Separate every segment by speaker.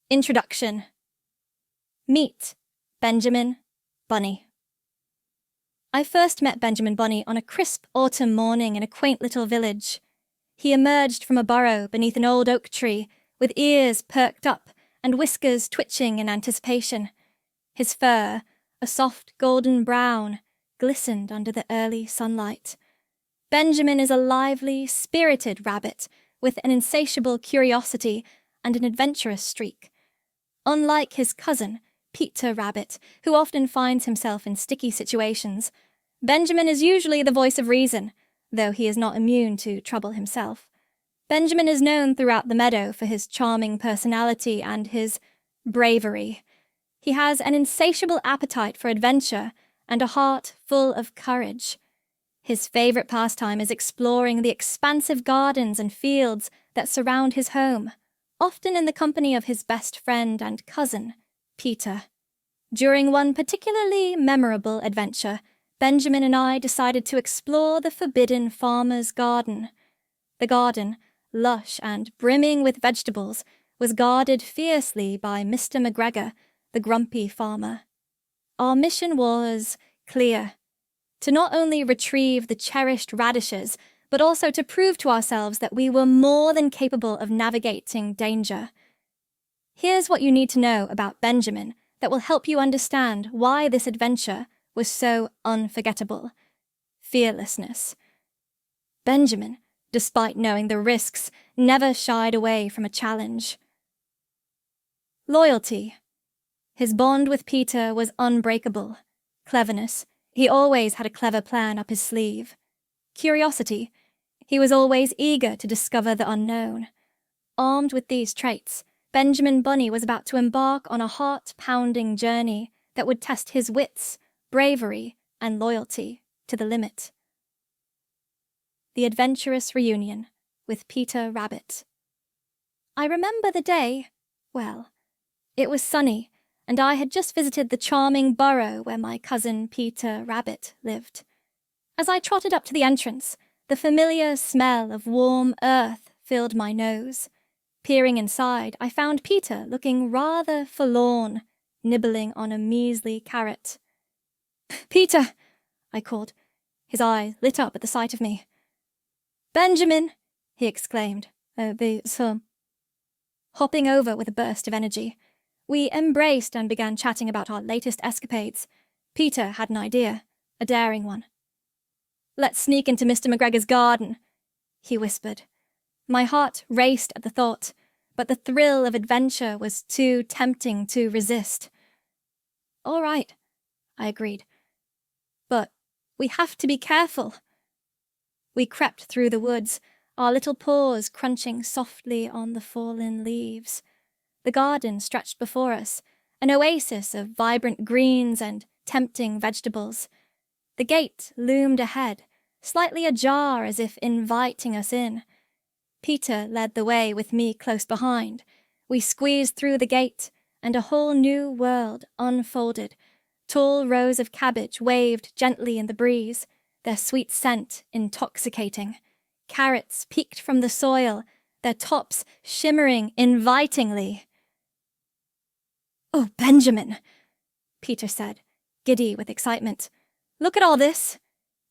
Speaker 1: Introduction. Meet Benjamin Bunny. I first met Benjamin Bunny on a crisp autumn morning in a quaint little village. He emerged from a burrow beneath an old oak tree, with ears perked up and whiskers twitching in anticipation. His fur, a soft golden brown, glistened under the early sunlight. Benjamin is a lively, spirited rabbit with an insatiable curiosity and an adventurous streak. Unlike his cousin, Peter Rabbit, who often finds himself in sticky situations, Benjamin is usually the voice of reason, though he is not immune to trouble himself. Benjamin is known throughout the meadow for his charming personality and his bravery. He has an insatiable appetite for adventure and a heart full of courage. His favorite pastime is exploring the expansive gardens and fields that surround his home, often in the company of his best friend and cousin, Peter. During one particularly memorable adventure, Benjamin and I decided to explore the forbidden farmer's garden. The garden, lush and brimming with vegetables, was guarded fiercely by Mr. McGregor, the grumpy farmer. Our mission was clear: to not only retrieve the cherished radishes, but also to prove to ourselves that we were more than capable of navigating danger. Here's what you need to know about Benjamin that will help you understand why this adventure was so unforgettable. Fearlessness. Benjamin, despite knowing the risks, never shied away from a challenge. Loyalty. His bond with Peter was unbreakable. Cleverness. He always had a clever plan up his sleeve. Curiosity. He was always eager to discover the unknown. Armed with these traits, Benjamin Bunny was about to embark on a heart-pounding journey that would test his wits, bravery, and loyalty to the limit. The adventurous reunion with Peter Rabbit. I remember the day, well, it was sunny, and I had just visited the charming burrow where my cousin Peter Rabbit lived. As I trotted up to the entrance, the familiar smell of warm earth filled my nose. Peering inside, I found Peter looking rather forlorn, nibbling on a measly carrot. "Peter!" I called. His eyes lit up at the sight of me. "Benjamin!" he exclaimed. Hopping over with a burst of energy. We embraced and began chatting about our latest escapades. Peter had an idea, a daring one. "Let's sneak into Mr. McGregor's garden," he whispered. My heart raced at the thought, but the thrill of adventure was too tempting to resist. "All right," I agreed. "But we have to be careful." We crept through the woods, our little paws crunching softly on the fallen leaves. The garden stretched before us, an oasis of vibrant greens and tempting vegetables. The gate loomed ahead, slightly ajar as if inviting us in. Peter led the way with me close behind. We squeezed through the gate, and a whole new world unfolded. Tall rows of cabbage waved gently in the breeze, their sweet scent intoxicating. Carrots peeked from the soil, their tops shimmering invitingly. "Oh, Benjamin," Peter said, giddy with excitement. "Look at all this."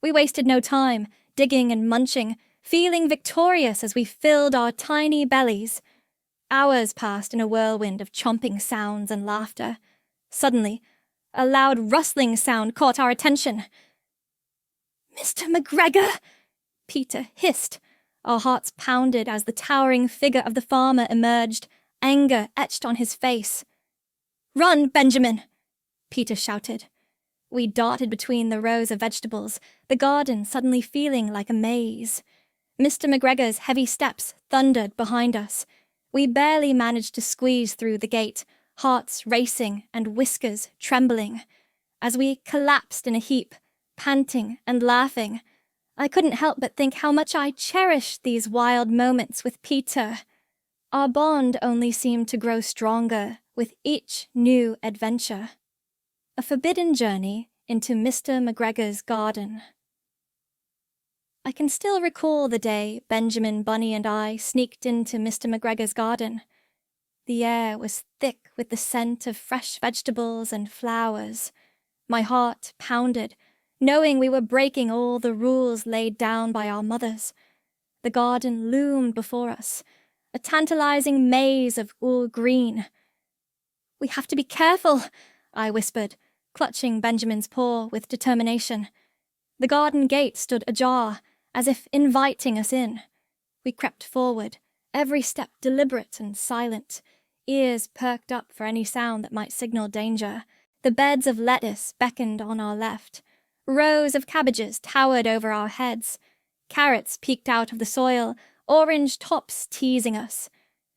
Speaker 1: We wasted no time, digging and munching, feeling victorious as we filled our tiny bellies. Hours passed in a whirlwind of chomping sounds and laughter. Suddenly, a loud rustling sound caught our attention. "Mr. McGregor!" Peter hissed. Our hearts pounded as the towering figure of the farmer emerged, anger etched on his face. "Run, Benjamin!" Peter shouted. We darted between the rows of vegetables, the garden suddenly feeling like a maze. Mr. McGregor's heavy steps thundered behind us. We barely managed to squeeze through the gate, hearts racing and whiskers trembling. As we collapsed in a heap, panting and laughing, I couldn't help but think how much I cherished these wild moments with Peter. Our bond only seemed to grow stronger with each new adventure. A forbidden journey into Mr. McGregor's garden. I can still recall the day Benjamin Bunny and I sneaked into Mr. McGregor's garden. The air was thick with the scent of fresh vegetables and flowers. My heart pounded, knowing we were breaking all the rules laid down by our mothers. The garden loomed before us, a tantalizing maze of all green. "We have to be careful," I whispered, clutching Benjamin's paw with determination. The garden gate stood ajar, as if inviting us in. We crept forward, every step deliberate and silent, ears perked up for any sound that might signal danger. The beds of lettuce beckoned on our left. Rows of cabbages towered over our heads. Carrots peeked out of the soil, orange tops teasing us.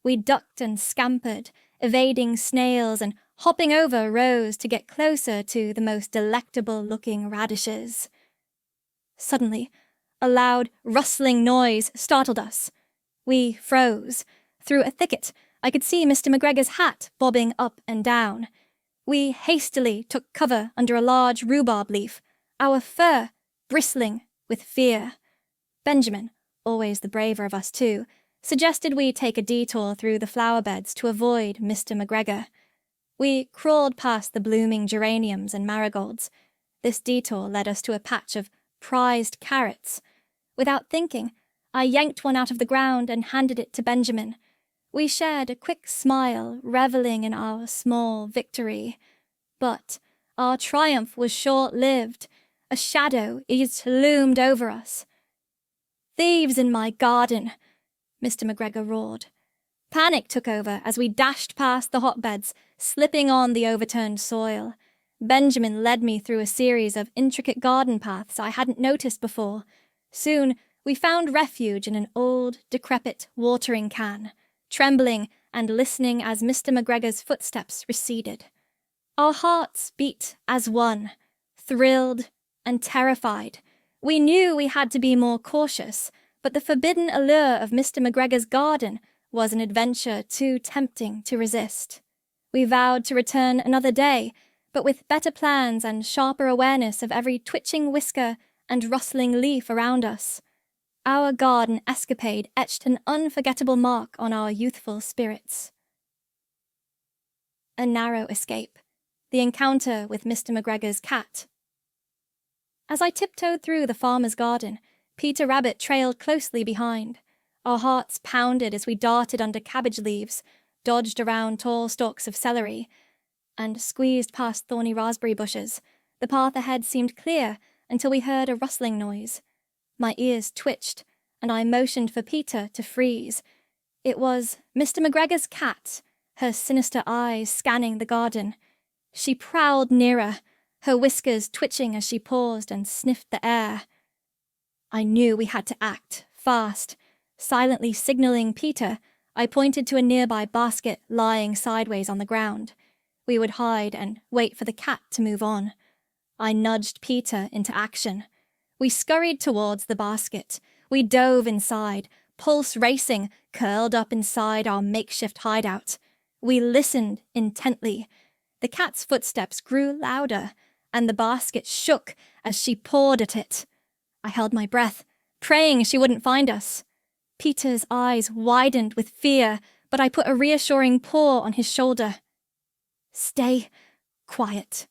Speaker 1: We ducked and scampered, evading snails and hopping over rows to get closer to the most delectable-looking radishes. Suddenly, a loud, rustling noise startled us. We froze. Through a thicket, I could see Mr. McGregor's hat bobbing up and down. We hastily took cover under a large rhubarb leaf, our fur bristling with fear. Benjamin, always the braver of us two, suggested we take a detour through the flower beds to avoid Mr. McGregor. We crawled past the blooming geraniums and marigolds. This detour led us to a patch of prized carrots. Without thinking, I yanked one out of the ground and handed it to Benjamin. We shared a quick smile, reveling in our small victory. But our triumph was short-lived. A shadow each loomed over us. "Thieves in my garden!" Mr. McGregor roared. Panic took over as we dashed past the hotbeds, slipping on the overturned soil. Benjamin led me through a series of intricate garden paths I hadn't noticed before. Soon, we found refuge in an old, decrepit watering can, trembling and listening as Mr. McGregor's footsteps receded. Our hearts beat as one, thrilled and terrified. We knew we had to be more cautious, but the forbidden allure of Mr. McGregor's garden was an adventure too tempting to resist. We vowed to return another day, but with better plans and sharper awareness of every twitching whisker and rustling leaf around us. Our garden escapade etched an unforgettable mark on our youthful spirits. A narrow escape. The encounter with Mr. McGregor's cat. As I tiptoed through the farmer's garden, Peter Rabbit trailed closely behind. Our hearts pounded as we darted under cabbage leaves, dodged around tall stalks of celery, and squeezed past thorny raspberry bushes. The path ahead seemed clear until we heard a rustling noise. My ears twitched, and I motioned for Peter to freeze. It was Mr. McGregor's cat, her sinister eyes scanning the garden. She prowled nearer, her whiskers twitching as she paused and sniffed the air. I knew we had to act, fast. Silently signaling Peter, I pointed to a nearby basket lying sideways on the ground. We would hide and wait for the cat to move on. I nudged Peter into action. We scurried towards the basket. We dove inside, pulse racing, curled up inside our makeshift hideout. We listened intently. The cat's footsteps grew louder, and the basket shook as she pawed at it. I held my breath, praying she wouldn't find us. Peter's eyes widened with fear, but I put a reassuring paw on his shoulder. "Stay quiet,"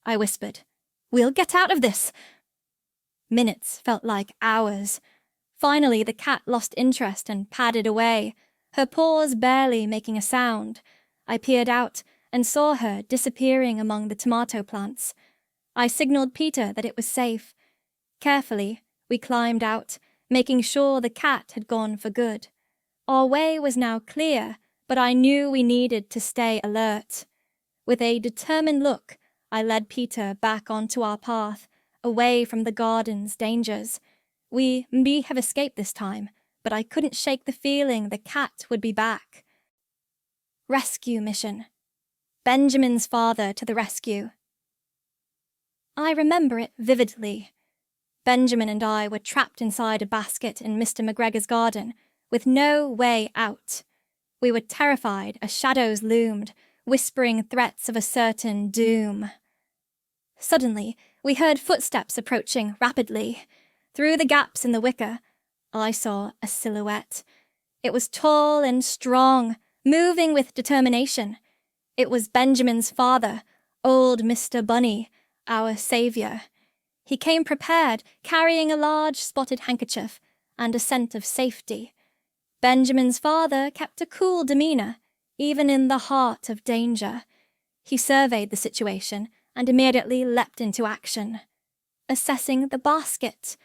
Speaker 1: I whispered. "We'll get out of this." Minutes felt like hours. Finally, the cat lost interest and padded away, her paws barely making a sound. I peered out and saw her disappearing among the tomato plants. I signaled Peter that it was safe. Carefully, we climbed out, making sure the cat had gone for good. Our way was now clear, but I knew we needed to stay alert. With a determined look, I led Peter back onto our path, away from the garden's dangers. We may have escaped this time, but I couldn't shake the feeling the cat would be back. Rescue mission. Benjamin's father to the rescue. I remember it vividly. Benjamin and I were trapped inside a basket in Mr. McGregor's garden, with no way out. We were terrified as shadows loomed, whispering threats of a certain doom. Suddenly, we heard footsteps approaching rapidly. Through the gaps in the wicker, I saw a silhouette. It was tall and strong, moving with determination. It was Benjamin's father, old Mr. Bunny, our saviour. He came prepared, carrying a large spotted handkerchief and a scent of safety. Benjamin's father kept a cool demeanour, even in the heart of danger. He surveyed the situation and immediately leapt into action. Assessing the basket,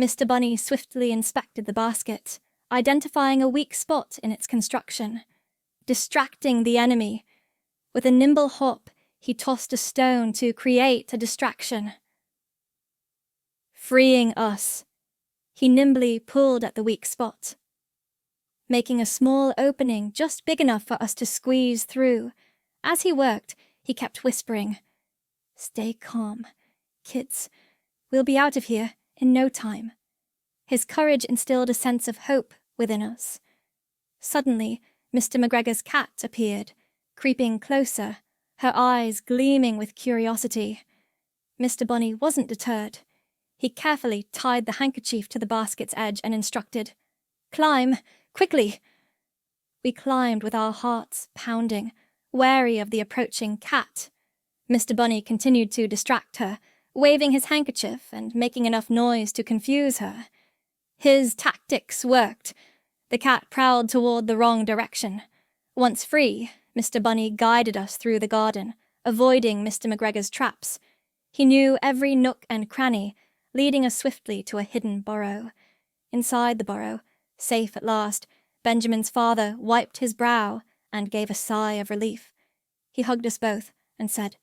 Speaker 1: Mr. Bunny swiftly inspected the basket, identifying a weak spot in its construction. Distracting the enemy, with a nimble hop, he tossed a stone to create a distraction. Freeing us, he nimbly pulled at the weak spot, making a small opening just big enough for us to squeeze through. As he worked, he kept whispering, "Stay calm, kids. We'll be out of here in no time." His courage instilled a sense of hope within us. Suddenly, Mr. McGregor's cat appeared, creeping closer, her eyes gleaming with curiosity. Mr. Bunny wasn't deterred. He carefully tied the handkerchief to the basket's edge and instructed, "Climb, quickly!" We climbed with our hearts pounding, wary of the approaching cat. Mr. Bunny continued to distract her, waving his handkerchief and making enough noise to confuse her. His tactics worked. The cat prowled toward the wrong direction. Once free, Mr. Bunny guided us through the garden, avoiding Mr. McGregor's traps. He knew every nook and cranny, leading us swiftly to a hidden burrow. Inside the burrow, safe at last, Benjamin's father wiped his brow and gave a sigh of relief. He hugged us both and said,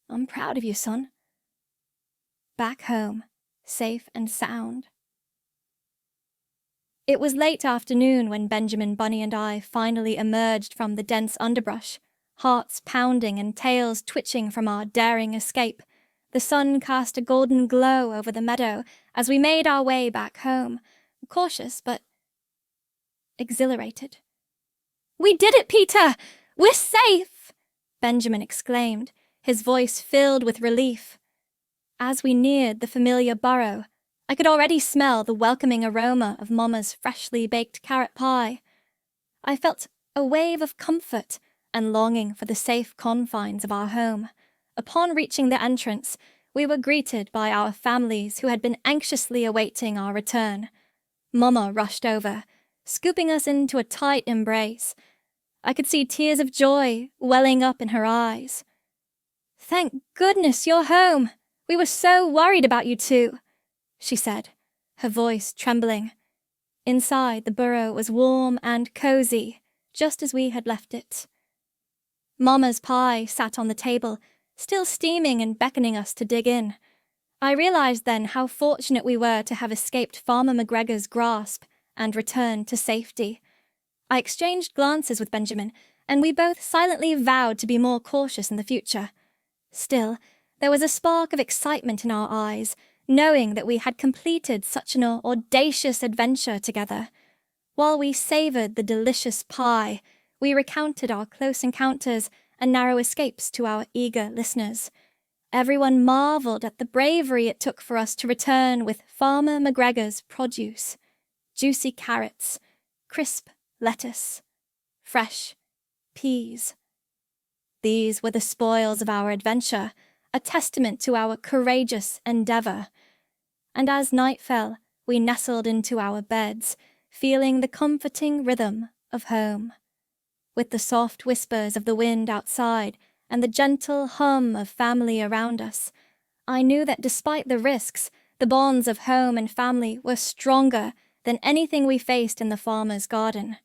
Speaker 1: "I'm proud of you, son." Back home, safe and sound. It was late afternoon when Benjamin Bunny and I finally emerged from the dense underbrush, hearts pounding and tails twitching from our daring escape. The sun cast a golden glow over the meadow as we made our way back home, cautious but exhilarated. "We did it, Peter! We're safe!" Benjamin exclaimed, his voice filled with relief. As we neared the familiar burrow, I could already smell the welcoming aroma of Mama's freshly baked carrot pie. I felt a wave of comfort and longing for the safe confines of our home. Upon reaching the entrance, we were greeted by our families who had been anxiously awaiting our return. Mama rushed over, scooping us into a tight embrace. I could see tears of joy welling up in her eyes. "Thank goodness you're home! We were so worried about you two," she said, her voice trembling. Inside, the burrow was warm and cozy, just as we had left it. Mama's pie sat on the table, still steaming and beckoning us to dig in. I realized then how fortunate we were to have escaped Farmer McGregor's grasp and returned to safety. I exchanged glances with Benjamin, and we both silently vowed to be more cautious in the future. Still, there was a spark of excitement in our eyes, knowing that we had completed such an audacious adventure together. While we savoured the delicious pie, we recounted our close encounters and narrow escapes to our eager listeners. Everyone marvelled at the bravery it took for us to return with Farmer McGregor's produce: juicy carrots, crisp lettuce, fresh peas. These were the spoils of our adventure, a testament to our courageous endeavour. And as night fell, we nestled into our beds, feeling the comforting rhythm of home. With the soft whispers of the wind outside and the gentle hum of family around us, I knew that despite the risks, the bonds of home and family were stronger than anything we faced in the farmer's garden.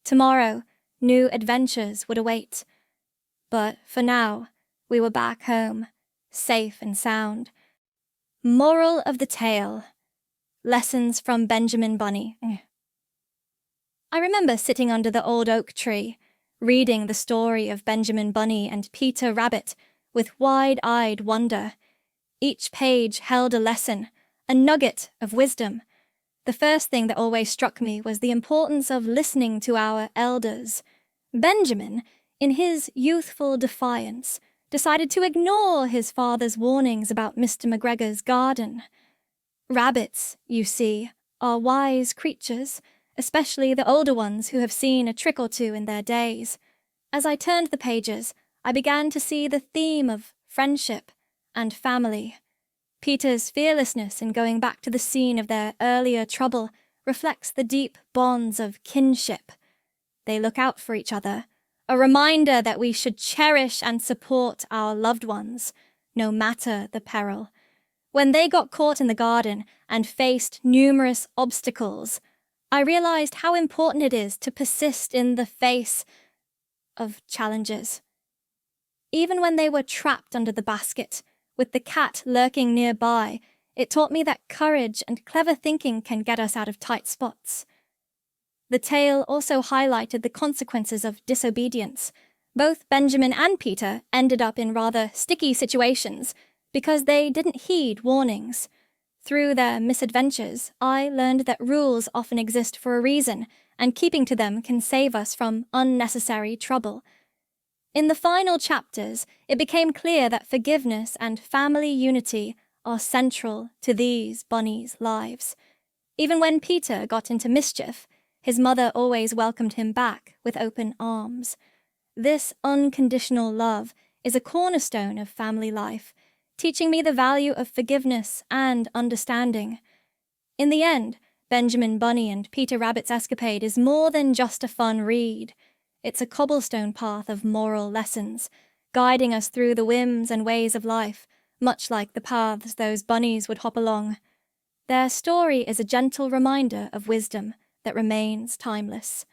Speaker 1: Tomorrow, new adventures would await. But for now, we were back home, safe and sound. Moral of the tale: lessons from Benjamin Bunny. I remember sitting under the old oak tree, reading the story of Benjamin Bunny and Peter Rabbit with wide-eyed wonder. Each page held a lesson, a nugget of wisdom. The first thing that always struck me was the importance of listening to our elders. Benjamin, in his youthful defiance, decided to ignore his father's warnings about Mr. McGregor's garden. Rabbits, you see, are wise creatures, especially the older ones who have seen a trick or two in their days. As I turned the pages, I began to see the theme of friendship and family. Peter's fearlessness in going back to the scene of their earlier trouble reflects the deep bonds of kinship. They look out for each other, a reminder that we should cherish and support our loved ones, no matter the peril. When they got caught in the garden and faced numerous obstacles, I realized how important it is to persist in the face of challenges. Even when they were trapped under the basket, with the cat lurking nearby, it taught me that courage and clever thinking can get us out of tight spots. The tale also highlighted the consequences of disobedience. Both Benjamin and Peter ended up in rather sticky situations because they didn't heed warnings. Through their misadventures, I learned that rules often exist for a reason, and keeping to them can save us from unnecessary trouble. In the final chapters, it became clear that forgiveness and family unity are central to these bunnies' lives. Even when Peter got into mischief, his mother always welcomed him back with open arms. This unconditional love is a cornerstone of family life, teaching me the value of forgiveness and understanding. In the end, Benjamin Bunny and Peter Rabbit's escapade is more than just a fun read. It's a cobblestone path of moral lessons, guiding us through the whims and ways of life, much like the paths those bunnies would hop along. Their story is a gentle reminder of wisdom that remains timeless.